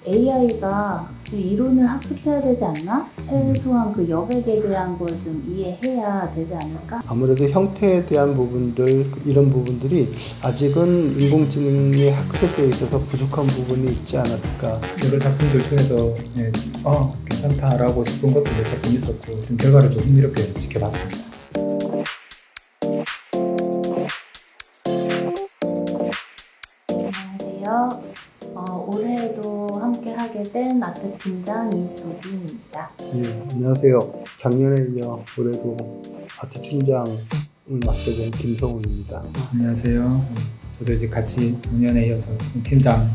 AI가 좀 이론을 학습해야 되지 않나? 최소한 그 여백에 대한 걸 좀 이해해야 되지 않을까? 아무래도 형태에 대한 부분들, 이런 부분들이 아직은 인공지능의 학습에 있어서 부족한 부분이 있지 않았을까. 여러 작품들 중에서 괜찮다라고 싶은 것도 몇 작품 있었고, 좀 결과를 좀 흥미롭게 지켜봤습니다. 안녕하세요. 올해도 함께 하게 된 아트 팀장 이수빈입니다. 네, 안녕하세요. 작년에 이어 올해도 아트 팀장을 맡게 된 김성훈입니다. 안녕하세요. 저도 이제 같이 5년에 이어서 팀장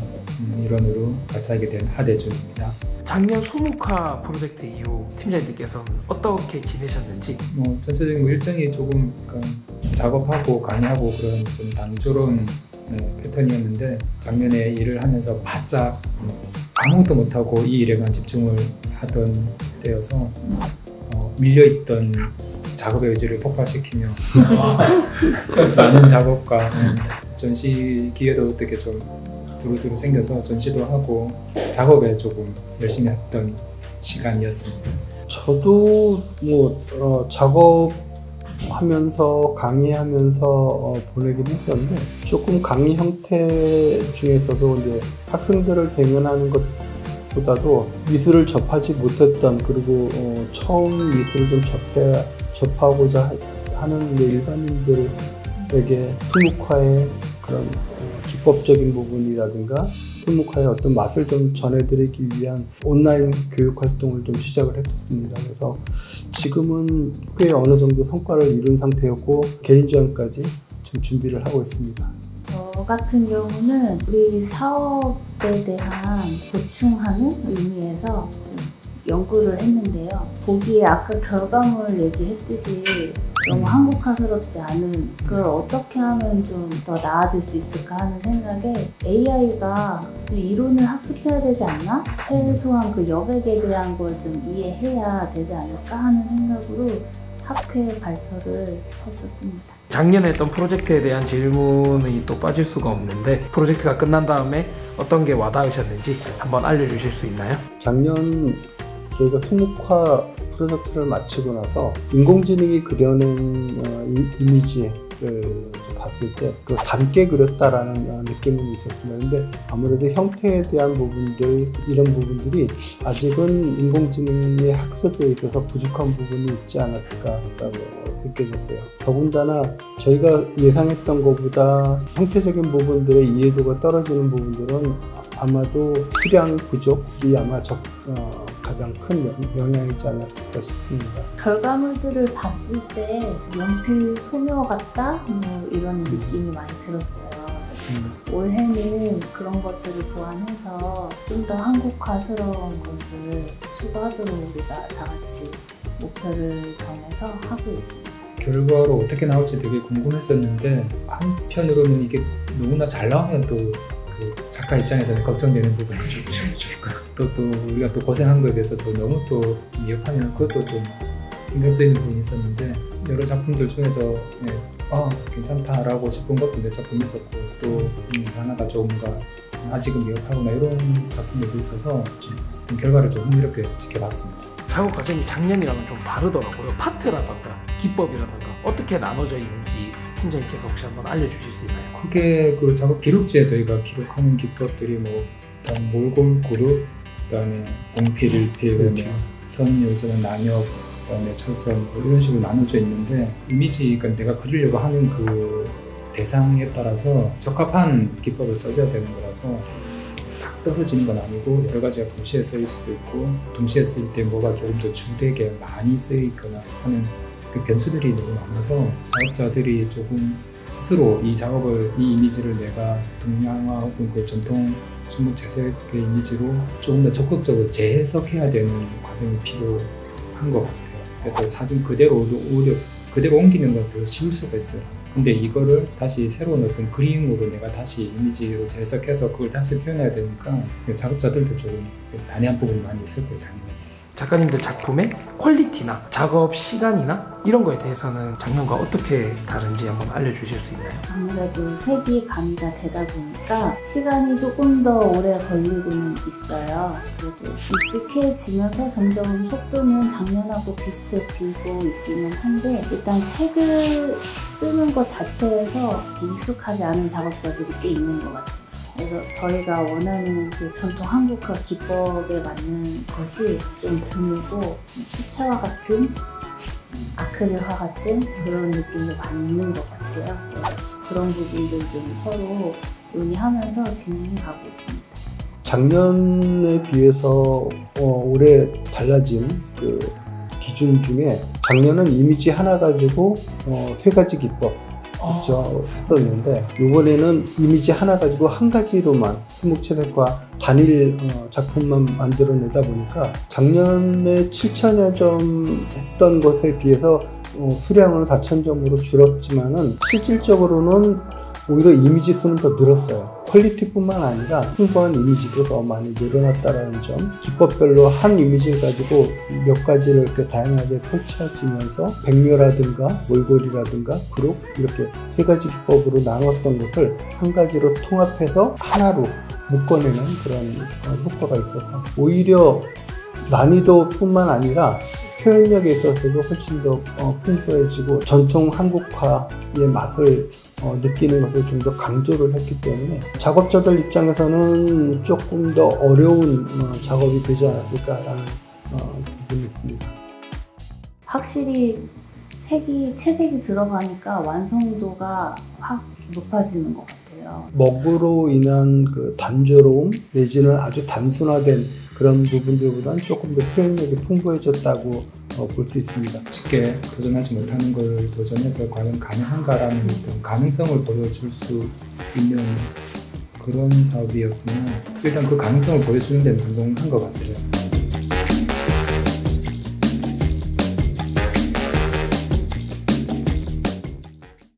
일원으로 같이 하게 된 하대준입니다. 작년 수묵화 프로젝트 이후 팀장님께서는 어떻게 지내셨는지? 전체적인 일정이 조금 작업하고 강의하고 그런 좀 단조로운 패턴이었는데, 작년에 일을 하면서 바짝 아무것도 못하고 이 일에만 집중을 하던 때여서 밀려있던 작업의 의지를 폭발시키며 많은 작업과 전시 기회도 어떻게 좀 두루두루 생겨서 전시도 하고 작업에 조금 열심히 했던 시간이었습니다. 저도 작업하면서 강의하면서 보내긴 했었는데, 조금 강의 형태 중에서도 이제 학생들을 대면하는 것보다도 미술을 접하지 못했던, 그리고 처음 미술을 좀 접하고자 하는 일반인들에게 수묵화의 그런 기법적인 부분이라든가 수묵화의 어떤 맛을 좀 전해드리기 위한 온라인 교육 활동을 좀 시작을 했었습니다. 그래서 지금은 꽤 어느 정도 성과를 이룬 상태였고, 개인 지원까지 좀 준비를 하고 있습니다. 저 같은 경우는 우리 사업에 대한 보충하는 의미에서 좀 연구를 했는데요. 보기에 아까 결과물 얘기했듯이 너무 한국화스럽지 않은, 그걸 어떻게 하면 좀 더 나아질 수 있을까 하는 생각에 AI가 좀 이론을 학습해야 되지 않나? 최소한 그 여백에 대한 걸 좀 이해해야 되지 않을까 하는 생각으로 학회 발표를 했었습니다. 작년에 했던 프로젝트에 대한 질문이 또 빠질 수가 없는데, 프로젝트가 끝난 다음에 어떤 게 와닿으셨는지 한번 알려주실 수 있나요? 작년 저희가 수묵화 프로젝트를 마치고 나서 인공지능이 그려낸 이미지를 봤을 때 닮게 그렸다라는 느낌은 있었습니다. 근데 아무래도 형태에 대한 부분들, 이런 부분들이 아직은 인공지능의 학습에 있어서 부족한 부분이 있지 않았을까라고 느껴졌어요. 더군다나 저희가 예상했던 것보다 형태적인 부분들의 이해도가 떨어지는 부분들은 아마도 수량 부족이 아마 가장 큰 영향이지 않을까 싶습니다. 결과물들을 봤을 때 연필 소묘 같다? 이런 느낌이 많이 들었어요. 올해는 그런 것들을 보완해서 좀 더 한국화스러운 것을 추구하도록 우리가 다 같이 목표를 정해서 하고 있습니다. 결과로 어떻게 나올지 되게 궁금했었는데, 한편으로는 이게 너무나 잘 나오면 또 그 작가 입장에서는 걱정되는 부분이 또 우리가 또 고생한 거에 대해서 또 너무 또 미흡하면 그것도 좀 신경 쓰이는 부분이 있었는데, 여러 작품들 중에서 괜찮다라고 싶은 것도 몇 작품 있었고, 또 하나가 조금가 아직은 미흡하거나 이런 작품들도 있어서 결과를 좀 흥미롭게 지켜봤습니다. 작업 과정이 작년이랑은 좀 다르더라고요. 파트라던가 기법이라던가 어떻게 나눠져 있는지 팀장님께서 혹시 한번 알려주실 수 있나요? 크게 그 작업 기록지에 저희가 기록하는 기법들이 일단 몰골, 그룹, 그다음에 공필, 일필, 그다음에 선, 요소는 난역, 그다음에 철선 이런 식으로 나눠져 있는데, 이미지가 내가 그리려고 하는 그 대상에 따라서 적합한 기법을 써줘야 되는 거라서 딱 떨어지는 건 아니고, 여러 가지가 동시에 쓰일 수도 있고, 동시에 쓸 때 뭐가 조금 더 주되게 많이 쓰이거나 하는 그 변수들이 너무 많아서 작업자들이 조금 스스로 이 이미지를 내가 동양화 혹은 그 전통 수묵 재색의 이미지로 조금 더 적극적으로 재해석해야 되는 과정이 필요한 것 같아요. 그래서 사진 그대로 옮기는 것도 쉬울 수가 있어요. 근데 이거를 다시 새로운 어떤 그림으로 내가 다시 이미지로 재해석해서 그걸 다시 표현해야 되니까 작업자들도 조금 난해한 부분이 많이 있을 거예요. 작년에. 작가님들 작품의 퀄리티나 작업 시간이나 이런 거에 대해서는 작년과 어떻게 다른지 한번 알려주실 수 있나요? 아무래도 색이 가미가 되다 보니까 시간이 조금 더 오래 걸리고는 있어요. 그래도 익숙해지면서 점점 속도는 작년하고 비슷해지고 있기는 한데 일단 색을 쓰는 것 자체에서 익숙하지 않은 작업자들이 꽤 있는 것 같아요. 그래서 저희가 원하는 그 전통 한국화 기법에 맞는 것이 좀 드물고 수채화 같은 아크릴화 같은 그런 느낌도 많이 있는 것 같아요. 그런 부분들 좀 서로 논의하면서 진행해 가고 있습니다. 작년에 비해서 올해 달라진 그 기준 중에 작년은 이미지 하나 가지고 3가지 기법 그렇죠. 했었는데 이번에는 이미지 하나 가지고 한 가지로만 스묵체색과 단일 작품만 만들어내다 보니까 작년에 7,000여 점 했던 것에 비해서 수량은 4,000점으로 줄었지만은 실질적으로는 오히려 이미지 수는 더 늘었어요. 퀄리티뿐만 아니라 풍부한 이미지도 더 많이 늘어났다는 점, 기법별로 한 이미지를 가지고 몇 가지를 이렇게 다양하게 펼쳐지면서 백묘라든가 몰골이라든가 그룹 이렇게 3가지 기법으로 나눴던 것을 한 가지로 통합해서 하나로 묶어내는 그런 효과가 있어서 오히려 난이도뿐만 아니라 표현력에 있어서도 훨씬 더 풍부해지고 전통 한국화의 맛을 느끼는 것을 좀 더 강조를 했기 때문에 작업자들 입장에서는 조금 더 어려운 작업이 되지 않았을까라는 부분이 있습니다. 확실히 채색이 들어가니까 완성도가 확 높아지는 것 같아요. 먹으로 인한 그 단조로움 내지는 아주 단순화된 그런 부분들보다는 조금 더 표현력이 풍부해졌다고 볼 수 있습니다. 쉽게 도전하지 못하는 걸 도전해서 과연 가능한가라는 어떤 가능성을 보여줄 수 있는 그런 사업이었으면 일단 그 가능성을 보여주는 데는 성공한 것 같아요.